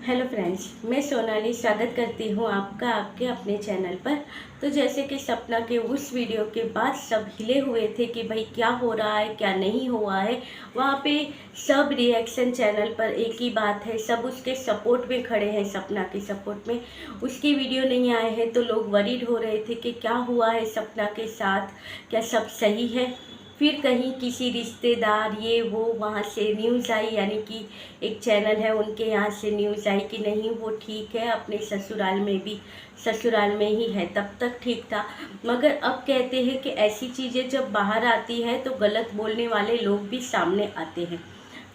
Hello friends, मैं सोनाली स्वागत करती हूँ आपका आपके अपने चैनल पर। तो जैसे कि सपना के उस वीडियो के बाद सब हिले हुए थे कि भाई क्या हो रहा है क्या नहीं हुआ है। वहाँ पे सब रिएक्शन चैनल पर एक ही बात है, सब उसके सपोर्ट में खड़े हैं, सपना के सपोर्ट में। उसकी वीडियो नहीं आए हैं तो लोग वरीड हो रहे थे कि क्या हुआ है सपना के साथ, क्या सब सही है। फिर कहीं किसी रिश्तेदार ये वो वहाँ से न्यूज़ आई, यानी कि एक चैनल है उनके यहाँ से न्यूज़ आई कि नहीं वो ठीक है, अपने ससुराल में भी ससुराल में ही है, तब तक ठीक था। मगर अब कहते हैं कि ऐसी चीज़ें जब बाहर आती है तो गलत बोलने वाले लोग भी सामने आते हैं।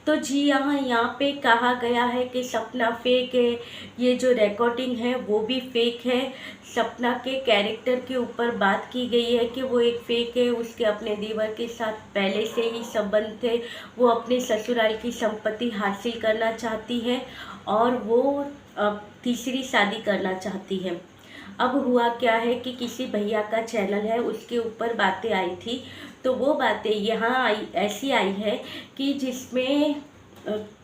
तो जी यहाँ पे कहा गया है कि सपना फेक है, ये जो रिकॉर्डिंग है वो भी फेक है। सपना के कैरेक्टर के ऊपर बात की गई है कि वो एक फेक है, उसके अपने देवर के साथ पहले से ही संबंध थे, वो अपने ससुराल की संपत्ति हासिल करना चाहती है और वो अब तीसरी शादी करना चाहती है। अब हुआ क्या है कि किसी भैया का चैनल है उसके ऊपर बातें आई थी, तो वो बातें यहाँ आई ऐसी आई है कि जिसमें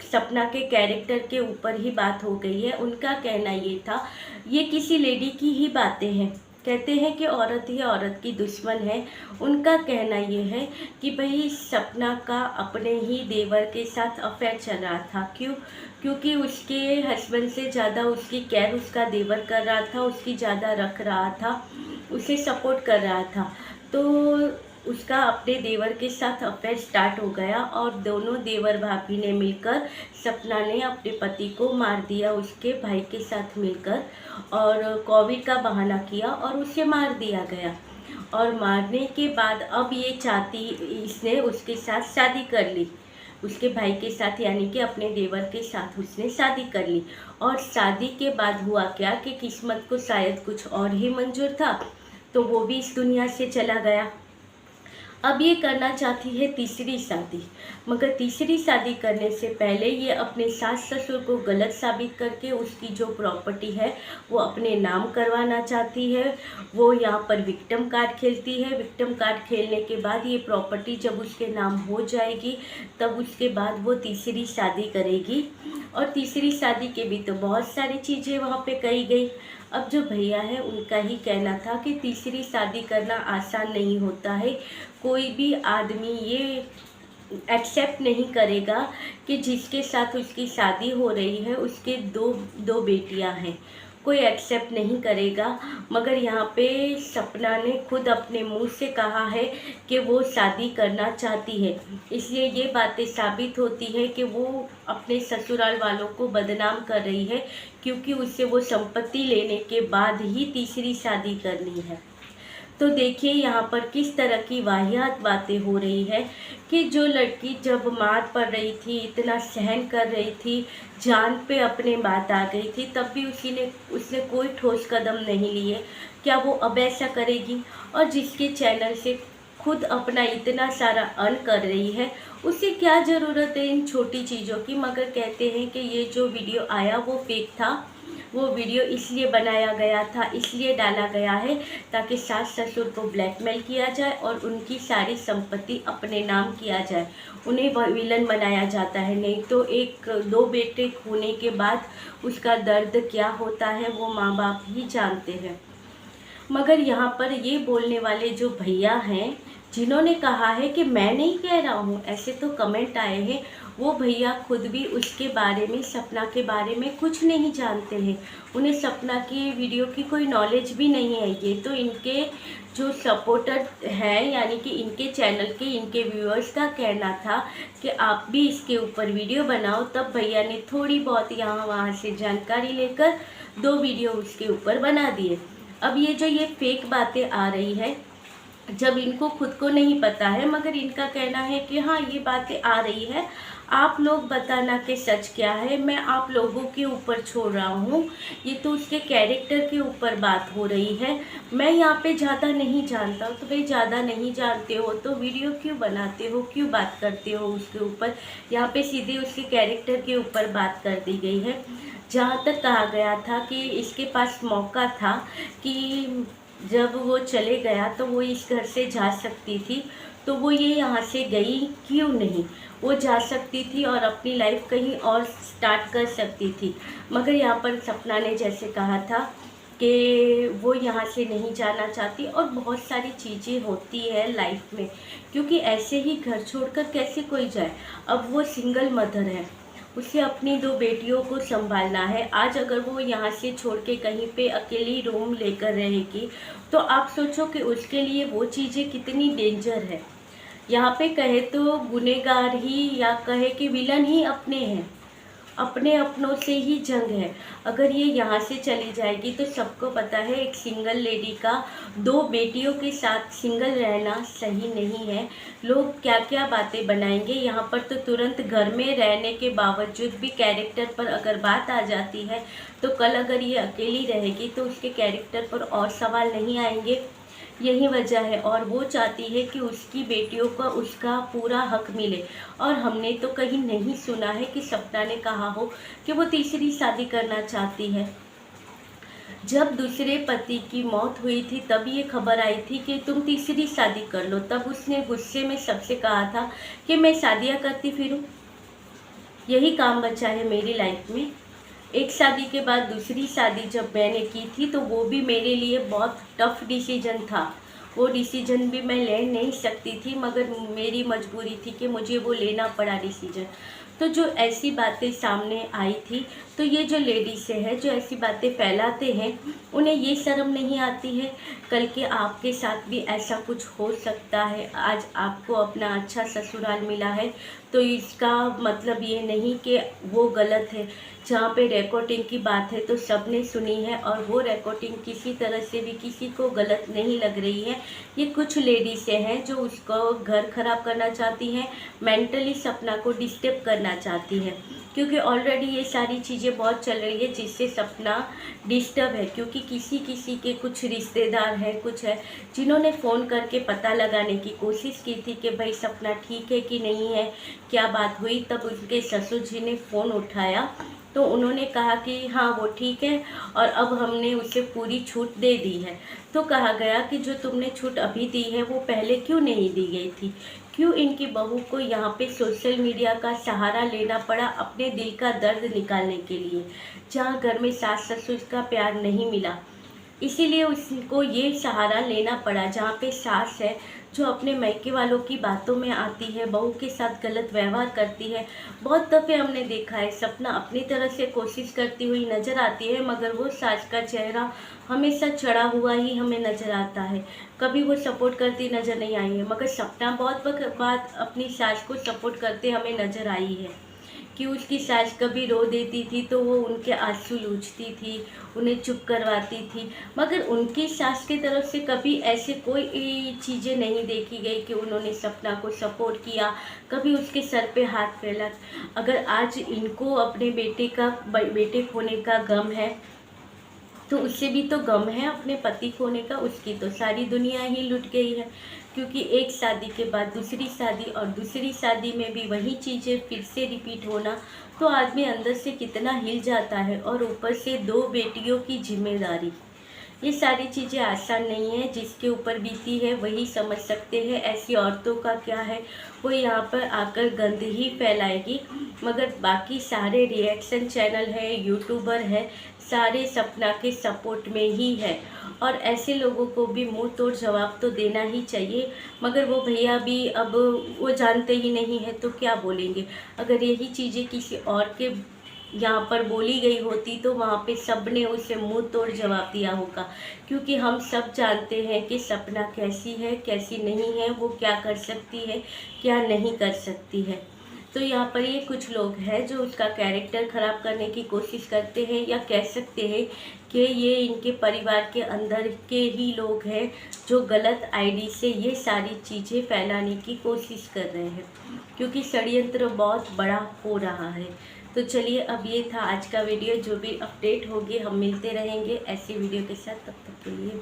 सपना के कैरेक्टर के ऊपर ही बात हो गई है। उनका कहना ये था, ये किसी लेडी की ही बातें हैं, कहते हैं कि औरत ही औरत की दुश्मन है। उनका कहना ये है कि भाई सपना का अपने ही देवर के साथ अफेयर चल रहा था। क्योंकि उसके हस्बैंड से ज़्यादा उसकी केयर उसका देवर कर रहा था, उसकी ज़्यादा रख रहा था, उसे सपोर्ट कर रहा था। तो उसका अपने देवर के साथ अफेयर स्टार्ट हो गया और दोनों देवर भाभी ने मिलकर सपना ने अपने पति को मार दिया उसके भाई के साथ मिलकर, और कोविड का बहाना किया और उसे मार दिया गया। और मारने के बाद अब ये चाहती, इसने उसके साथ शादी कर ली, उसके भाई के साथ, यानी कि अपने देवर के साथ उसने शादी कर ली। और शादी के बाद हुआ क्या कि किस्मत को शायद कुछ और ही मंजूर था, तो वो भी इस दुनिया से चला गया। अब ये करना चाहती है तीसरी शादी, मगर तीसरी शादी करने से पहले ये अपने सास ससुर को गलत साबित करके उसकी जो प्रॉपर्टी है वो अपने नाम करवाना चाहती है। वो यहाँ पर विक्टिम कार्ड खेलती है। विक्टिम कार्ड खेलने के बाद ये प्रॉपर्टी जब उसके नाम हो जाएगी तब उसके बाद वो तीसरी शादी करेगी। और तीसरी शादी के भी तो बहुत सारी चीज़ें वहाँ पे कही गई। अब जो भैया है उनका ही कहना था कि तीसरी शादी करना आसान नहीं होता है। कोई भी आदमी ये एक्सेप्ट नहीं करेगा कि जिसके साथ उसकी शादी हो रही है उसके दो दो बेटियां हैं, कोई एक्सेप्ट नहीं करेगा। मगर यहाँ पे सपना ने खुद अपने मुंह से कहा है कि वो शादी करना चाहती है, इसलिए ये बातें साबित होती है कि वो अपने ससुराल वालों को बदनाम कर रही है, क्योंकि उससे वो संपत्ति लेने के बाद ही तीसरी शादी करनी है। तो देखिए यहाँ पर किस तरह की वाहियात बातें हो रही है कि जो लड़की जब मार पड़ रही थी, इतना सहन कर रही थी, जान पे अपने बात आ गई थी, तब भी उसने कोई ठोस कदम नहीं लिए। क्या वो अब ऐसा करेगी? और जिसके चैनल से खुद अपना इतना सारा अर्न कर रही है, उसे क्या ज़रूरत है इन छोटी चीज़ों की। मगर कहते हैं कि ये जो वीडियो आया वो फेक था, वो वीडियो इसलिए बनाया गया था, इसलिए डाला गया है ताकि सास ससुर को ब्लैकमेल किया जाए और उनकी सारी संपत्ति अपने नाम किया जाए, उन्हें विलन बनाया जाता है। नहीं तो एक दो बेटे होने के बाद उसका दर्द क्या होता है वो माँ बाप ही जानते हैं। मगर यहाँ पर ये बोलने वाले जो भैया हैं जिन्होंने कहा है कि मैं नहीं कह रहा हूँ, ऐसे तो कमेंट आए हैं, वो भैया खुद भी उसके बारे में, सपना के बारे में कुछ नहीं जानते हैं। उन्हें सपना की वीडियो की कोई नॉलेज भी नहीं है। ये तो इनके जो सपोर्टर हैं, यानी कि इनके चैनल के, इनके व्यूअर्स का कहना था कि आप भी इसके ऊपर वीडियो बनाओ। तब भैया ने थोड़ी बहुत यहाँ वहाँ से जानकारी लेकर दो वीडियो उसके ऊपर बना दिए। अब ये फेक बातें आ रही है, जब इनको खुद को नहीं पता है, मगर इनका कहना है कि हाँ ये बातें आ रही है, आप लोग बताना कि सच क्या है, मैं आप लोगों के ऊपर छोड़ रहा हूँ। ये तो उसके कैरेक्टर के ऊपर बात हो रही है, मैं यहाँ पे ज़्यादा नहीं जानता हूँ। तो भाई ज़्यादा नहीं जानते हो तो वीडियो क्यों बनाते हो, क्यों बात करते हो उसके ऊपर? यहाँ पे सीधे उसके कैरेक्टर के ऊपर बात कर दी गई है। जहाँ तक कहा गया था कि इसके पास मौका था कि जब वो चले गया तो वो इस घर से जा सकती थी, तो वो ये यहाँ से गई क्यों नहीं? वो जा सकती थी और अपनी लाइफ कहीं और स्टार्ट कर सकती थी, मगर यहाँ पर सपना ने जैसे कहा था कि वो यहाँ से नहीं जाना चाहती। और बहुत सारी चीज़ें होती है लाइफ में, क्योंकि ऐसे ही घर छोड़कर कैसे कोई जाए। अब वो सिंगल मदर है, उसे अपनी 2 बेटियों को संभालना है। आज अगर वो यहाँ से छोड़ के कहीं पे अकेली रूम लेकर रहेगी, तो आप सोचो कि उसके लिए वो चीज़ें कितनी डेंजर है। यहाँ पे कहे तो गुनहगार ही या कहे कि विलन ही अपने हैं, अपने अपनों से ही जंग है। अगर ये यहाँ से चली जाएगी तो सबको पता है एक सिंगल लेडी का 2 बेटियों के साथ सिंगल रहना सही नहीं है। लोग क्या क्या बातें बनाएंगे। यहाँ पर तो तुरंत घर में रहने के बावजूद भी कैरेक्टर पर अगर बात आ जाती है, तो कल अगर ये अकेली रहेगी तो उसके कैरेक्टर पर और सवाल नहीं आएंगे। यही वजह है, और वो चाहती है कि उसकी बेटियों को उसका पूरा हक मिले। और हमने तो कहीं नहीं सुना है कि सपना ने कहा हो कि वो तीसरी शादी करना चाहती है। जब दूसरे पति की मौत हुई थी तब ये खबर आई थी कि तुम तीसरी शादी कर लो, तब उसने गुस्से में सबसे कहा था कि मैं शादियाँ करती फिरूं, यही काम बचा है मेरी लाइफ में। एक शादी के बाद दूसरी शादी जब मैंने की थी तो वो भी मेरे लिए बहुत टफ डिसीजन था। वो डिसीजन भी मैं ले नहीं सकती थी, मगर मेरी मजबूरी थी कि मुझे वो लेना पड़ा डिसीजन। तो जो ऐसी बातें सामने आई थी, तो ये जो लेडीज़ है जो ऐसी बातें फैलाते हैं, उन्हें ये शर्म नहीं आती है। कल के आपके साथ भी ऐसा कुछ हो सकता है। आज आपको अपना अच्छा ससुराल मिला है, तो इसका मतलब ये नहीं कि वो गलत है। जहाँ पे रिकॉर्डिंग की बात है तो सबने सुनी है, और वो रिकॉर्डिंग किसी तरह से भी किसी को गलत नहीं लग रही है। ये कुछ लेडीज़ें हैं जो उसको घर खराब करना चाहती हैं, मेंटली सपना को डिस्टर्ब करना चाहती हैं, क्योंकि ऑलरेडी ये सारी चीज़ें बहुत चल रही है जिससे सपना डिस्टर्ब है। क्योंकि किसी किसी के कुछ रिश्तेदार हैं, कुछ है जिन्होंने फ़ोन करके पता लगाने की कोशिश की थी कि भाई सपना ठीक है कि नहीं है, क्या बात हुई। तब उनके ससुर जी ने फ़ोन उठाया तो उन्होंने कहा कि हाँ वो ठीक है, और अब हमने उसे पूरी छूट दे दी है। तो कहा गया कि जो तुमने छूट अभी दी है वो पहले क्यों नहीं दी गई थी? क्यों इनकी बहू को यहाँ पे सोशल मीडिया का सहारा लेना पड़ा अपने दिल का दर्द निकालने के लिए, जहाँ घर में सास ससुर का प्यार नहीं मिला? इसीलिए उसको ये सहारा लेना पड़ा, जहाँ पे सास है जो अपने मायके वालों की बातों में आती है, बहू के साथ गलत व्यवहार करती है। बहुत दफ़े हमने देखा है सपना अपनी तरह से कोशिश करती हुई नज़र आती है, मगर वो सास का चेहरा हमेशा चढ़ा हुआ ही हमें नज़र आता है। कभी वो सपोर्ट करती नज़र नहीं आई है, मगर सपना बहुत वक्त बाद अपनी सास को सपोर्ट करते हमें नज़र आई है कि उसकी सास कभी रो देती थी तो वो उनके आंसू लूझती थी, उन्हें चुप करवाती थी। मगर उनकी सास की तरफ से कभी ऐसे कोई चीज़ें नहीं देखी गई कि उन्होंने सपना को सपोर्ट किया, कभी उसके सर पे हाथ फैला। अगर आज इनको अपने बेटे खोने का गम है, तो उससे भी तो गम है अपने पति खोने का। उसकी तो सारी दुनिया ही लुट गई है, क्योंकि एक शादी के बाद दूसरी शादी, और दूसरी शादी में भी वही चीज़ें फिर से रिपीट होना, तो आदमी अंदर से कितना हिल जाता है। और ऊपर से 2 बेटियों की जिम्मेदारी, ये सारी चीज़ें आसान नहीं है। जिसके ऊपर बीती है वही समझ सकते हैं। ऐसी औरतों का क्या है, वो यहाँ पर आकर गंद ही फैलाएगी, मगर बाकी सारे रिएक्शन चैनल है, यूट्यूबर है, सारे सपना के सपोर्ट में ही है। और ऐसे लोगों को भी मुंह तोड़ जवाब तो देना ही चाहिए, मगर वो भैया भी अब वो जानते ही नहीं है तो क्या बोलेंगे। अगर यही चीज़ें किसी और के यहाँ पर बोली गई होती तो वहाँ पे सब ने उसे मुंह तोड़ जवाब दिया होगा, क्योंकि हम सब जानते हैं कि सपना कैसी है कैसी नहीं है, वो क्या कर सकती है क्या नहीं कर सकती है। तो यहाँ पर ये कुछ लोग हैं जो उसका कैरेक्टर ख़राब करने की कोशिश करते हैं, या कह सकते हैं कि ये इनके परिवार के अंदर के ही लोग हैं जो गलत आईडी से ये सारी चीज़ें फैलाने की कोशिश कर रहे हैं, क्योंकि षड्यंत्र बहुत बड़ा हो रहा है। तो चलिए, अब ये था आज का वीडियो। जो भी अपडेट होगी हम मिलते रहेंगे ऐसी वीडियो के साथ, तब तक के लिए।